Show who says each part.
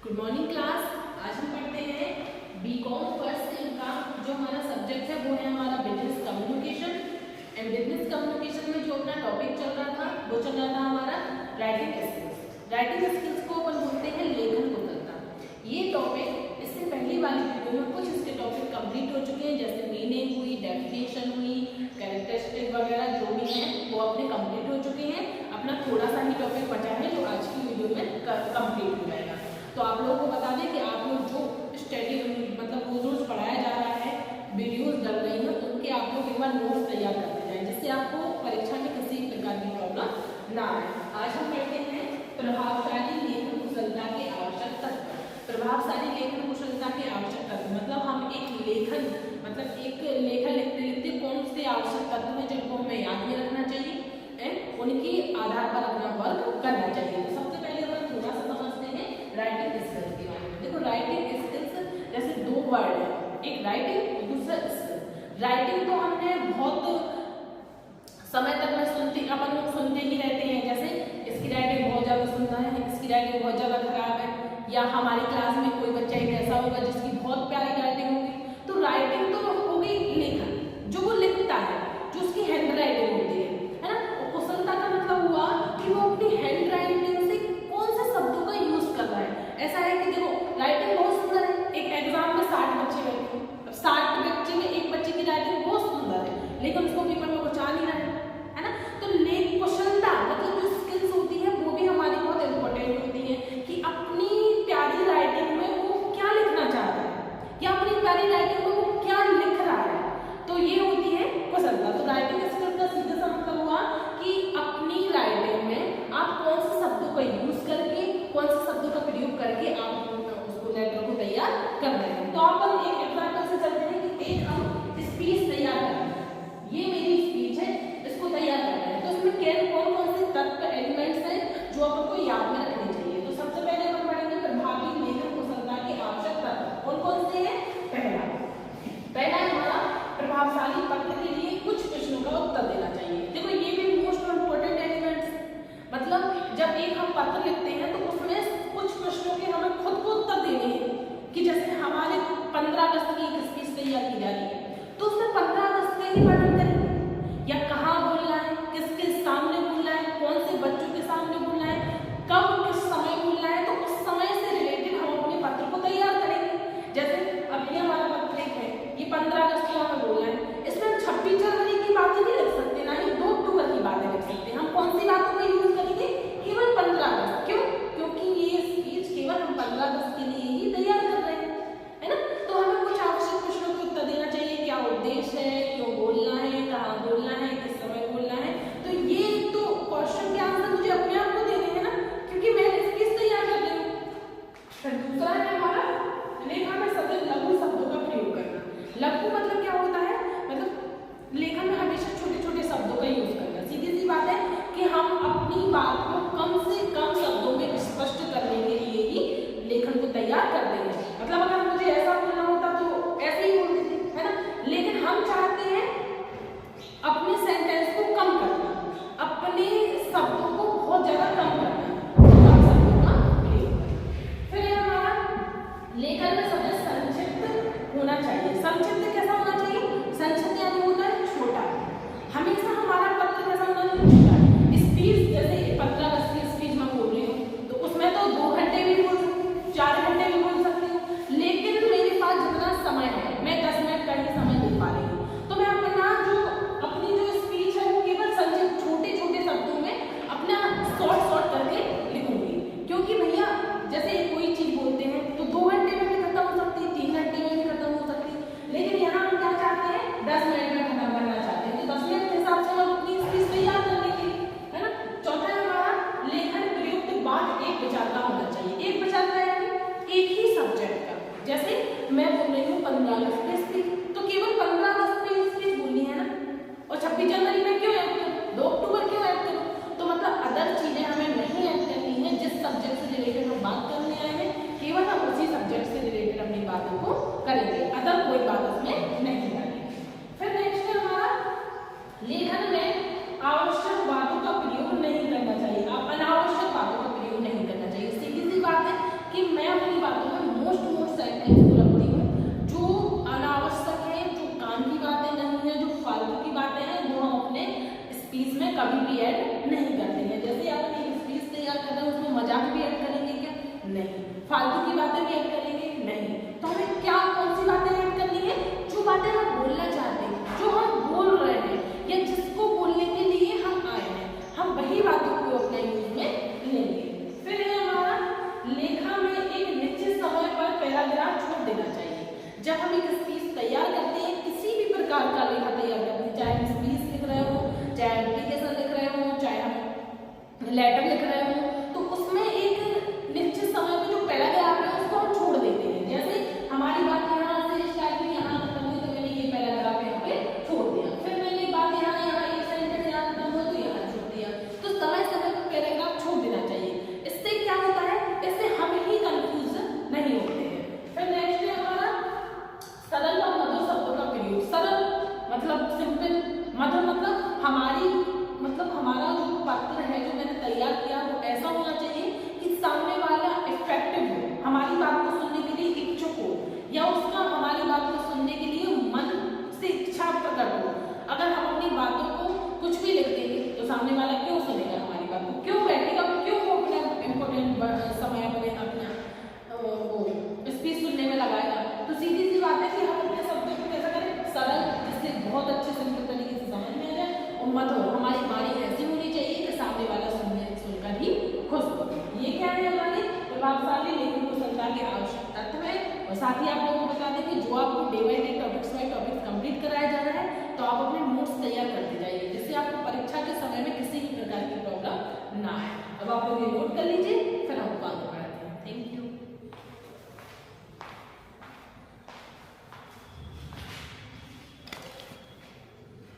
Speaker 1: Good morning class. आज हम पढ़ते हैं बीकॉम फर्स्ट सेम का जो हमारा सब्जेक्ट है वो है हमारा business communication. And business communication में जो अपना टॉपिक चल रहा था वो चल रहा था हमारा राइटिंग स्किल्स। राइटिंग स्किल्स को अपन बोलते हैं लेखन कुशलता। ये टॉपिक इससे पहली वाली वीडियो में कुछ इसके टॉपिक कंप्लीट हो चुके हैं, जैसे मीनिंग हुई, डेफिनेशन हुई, कैरेक्टरिस्टिक वगैरह जो भी हैं वो अपने कंप्लीट हो चुके हैं। अपना थोड़ा सा ही टॉपिक बचा है जो आज की वीडियो में कंप्लीट हो जाएगा। तो आप लोगों को बता दें कि आप लोग जो स्टडी मतलब रोज पढ़ाया जा रहा है, वीडियोस डल रही हैं, उनके आप लोग एक बार नोट्स तैयार करते जाएं जिससे आपको परीक्षा में किसी प्रकार की प्रॉब्लम ना आए। आज हम पढ़ते हैं प्रभावशाली लेखन कुशलता के आवश्यक तत्व। प्रभावशाली लेखन कुशलता के आवश्यक तत्व मतलब हम एक लेखन लिखते लिखते कौन से आवश्यक तत्व हैं जिनको हमें याद में रखना चाहिए, उनके आधार पर अपना वर्क करना चाहिए। तो सबसे पहले हम थोड़ा सा समझते हैं राइटिंग स्किल्स के बारे में। देखो राइटिंग स्किल्स जैसे दो वर्ड है, एक राइटिंग दूसरा स्किल। राइटिंग तो हमने बहुत समय तक में अपन लोग सुनते ही रहते हैं, जैसे इसकी राइटिंग बहुत ज्यादा सुंदर है, इसकी राइटिंग बहुत ज्यादा खराब है, या हमारी क्लास में कोई बच्चा एक ऐसा होगा जिसकी बहुत प्यारी राइटिंग होगी। तो राइटिंग तो हो गई लेखन, जो वो लिखता है, जो उसकी हैंड राइटिंग होती है ना। और कुशलता का मतलब हुआ कि वो अपनी हैंड राइटिंग से कौन से शब्दों का यूज कर रहा है। ऐसा है कि देखो राइटिंग बहुत सुंदर है, एक एग्जाम में 60 बच्चे बैठे, 60 बच्चे में एक बच्चे की राइटिंग बहुत सुंदर है लेकिन उसको पेपर में कुछ आ नहीं रहा है ना। तो लेख कुशलता मतलब जो स्किल्स होती है वो भी हमारी बहुत इंपॉर्टेंट होती है कि अपनी प्यारी राइटिंग में वो क्या लिखना चाह रहा है या अपनी प्यारी राइटिंग में वो क्या लिख रहा है। तो ये होती है कुशलता। तो राइटिंग स्किल का सीधा कभी भी ऐड नहीं करते हैं। जैसे आप अपनी स्पीच तैयार कर रहे हैं उसमें मजाक भी ऐड करेंगे क्या? नहीं। फालतू की बातें भी ऐड करेंगे? नहीं। तो हमें क्या कौन सी बातें ऐड करनी है? जो बातें हम बोलना चाहते हैं, जो हम बोल रहे हैं या जिसको बोलने के लिए हम आए हैं, हम वही बातों को अपने यूज में लेंगे। फिर है हमारा लेखा में एक निश्चित समय पर पैराग्राफ छोड़ देना चाहिए। जब हम एक स्पीच तैयार करते हैं, किसी भी प्रकार का लेखा तैयार करते हैं, चाहे हम स्पीच लिख रहे हो, चाहे एप्लीकेशन लिख रहे हो, चाहे हम लेटर लिख रहे हो, तो उसमें एक निश्चित समय पे जो पैराग्राफ है उसको हम छोड़ देते हैं। जैसे हमारी बात यहाँ से स्टार्ट हुई, यहाँ खत्म हुई, तो मैंने ये पैराग्राफ यहाँ पे छोड़ दिया। फिर मैंने बात यहाँ एक सेंटेंस यहाँ खत्म हुआ तो यहाँ छोड़ दिया। तो समय समय पर पैराग्राफ छोड़ देना चाहिए। इससे क्या होता है? इससे हम ही कंफ्यूज नहीं होते हैं। फिर नेक्स्ट है हमारा सरल और मधुर शब्दों का प्रयोग। सरल मतलब सिंपल, मधुर मतलब हमारा जो पत्र है जो मैंने तैयार किया वो ऐसा होना चाहिए कि सामने वाला इफेक्टिव हो, हमारी बात को सुनने के लिए इच्छुक हो, या उसका हमारी बात को सुनने के लिए मन से इच्छा प्रकट हो। अगर हम अपनी बातों को कुछ भी लिख देंगे तो सामने वाला क्यों सुनेगा हमारी बात को, क्यों बैठेगा, क्यों वो अपना इम्पोर्टेंट समय अपना वो स्पीच सुनने में लगाएगा। तो सीधी सी बात है कि हम अपने शब्दों को कैसा करें? सरल, जिससे बहुत अच्छे सिंपल तरीके से समझ में आ जाए, और मधुर, हमारी वाणी ऐसी होनी चाहिए कि सामने वाला सुनकर ही खुश हो। ये क्या है हमारे प्रभावशाली लेखन कुशलता के आवश्यक तत्व है। और साथ ही आप लोगों को बता दें कि जो आपको day by day topics by topic complete कराया जा रहा है, तो आप अपने नोट्स तैयार करते जाइए, जिससे आपको परीक्षा के समय में किसी भी प्रकार की प्रॉब्लम ना आए। अब आप लोग ये नोट कर लीजिए, फिर हमको आगे बढ़ाएं।